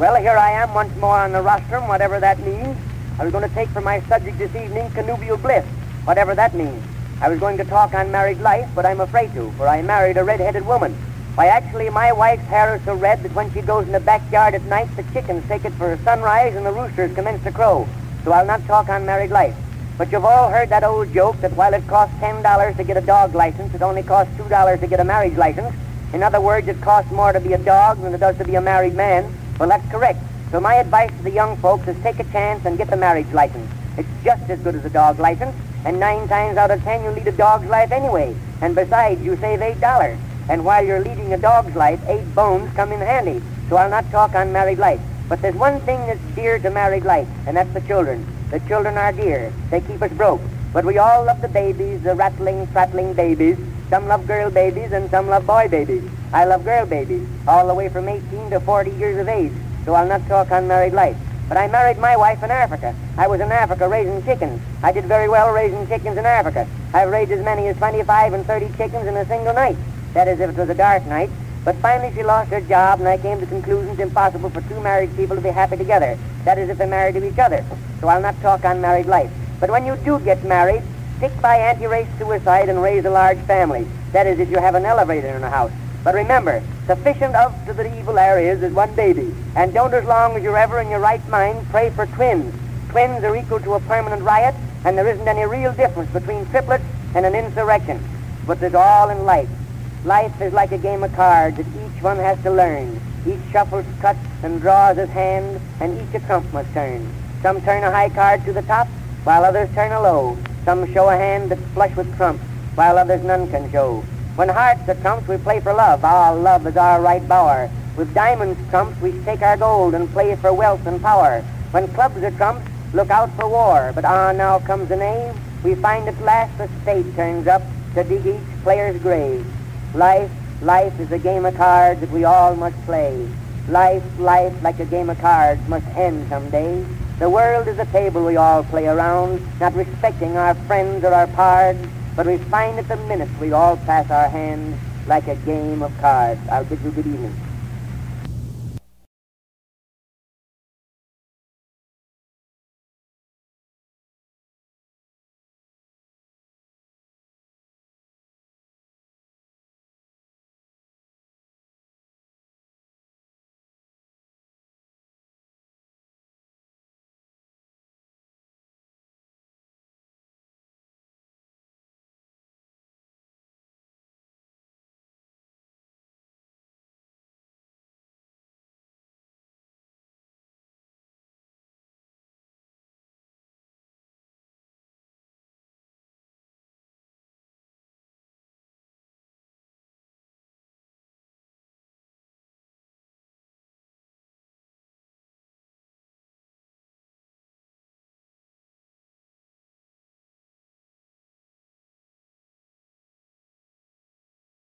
Well, here I am once more on the rostrum, whatever that means. I was going to take for my subject this evening connubial bliss, whatever that means. I was going to talk on married life, but I'm afraid to, for I married a red-headed woman. Why, actually, my wife's hair is so red that when she goes in the backyard at night, the chickens take it for sunrise and the roosters commence to crow. So I'll not talk on married life. But you've all heard that old joke that while it costs $10 to get a dog license, it only costs $2 to get a marriage license. In other words, it costs more to be a dog than it does to be a married man. Well, that's correct. So my advice to the young folks is take a chance and get the marriage license. It's just as good as a dog license, and 9 times out of 10 you lead a dog's life anyway. And besides, you save $8. And while you're leading a dog's life, 8 bones come in handy. So I'll not talk on married life. But there's one thing that's dear to married life, and that's the children. The children are dear. They keep us broke. But we all love the babies, the rattling, prattling babies. Some love girl babies and some love boy babies. I love girl babies, all the way from 18 to 40 years of age. So I'll not talk on married life. But I married my wife in Africa. I was in Africa raising chickens. I did very well raising chickens in Africa. I've raised as many as 25 and 30 chickens in a single night. That is, if it was a dark night. But finally she lost her job, and I came to the conclusion it's impossible for 2 married people to be happy together. That is, if they're married to each other. So I'll not talk on married life. But when you do get married, stick by anti-race suicide and raise a large family. That is, if you have an elevator in a house. But remember, sufficient of to the evil there is 1 baby. And don't, as long as you're ever in your right mind, pray for twins. Twins are equal to a permanent riot, and there isn't any real difference between triplets and an insurrection. But there's all in life. Life is like a game of cards that each one has to learn. Each shuffles, cuts, and draws his hand, and each a trump must turn. Some turn a high card to the top, while others turn a low. Some show a hand that's flush with trumps, while others none can show. When hearts are trumps, we play for love. Ah, love is our right bower. With diamonds trumps, we stake our gold and play for wealth and power. When clubs are trumps, look out for war. But now comes the knave. We find at last the state turns up to dig each player's grave. Life is a game of cards that we all must play. Life, like a game of cards, must end someday. The world is a table we all play around, not respecting our friends or our pards, but we find at the minute we all pass our hands like a game of cards. I'll bid you good evening.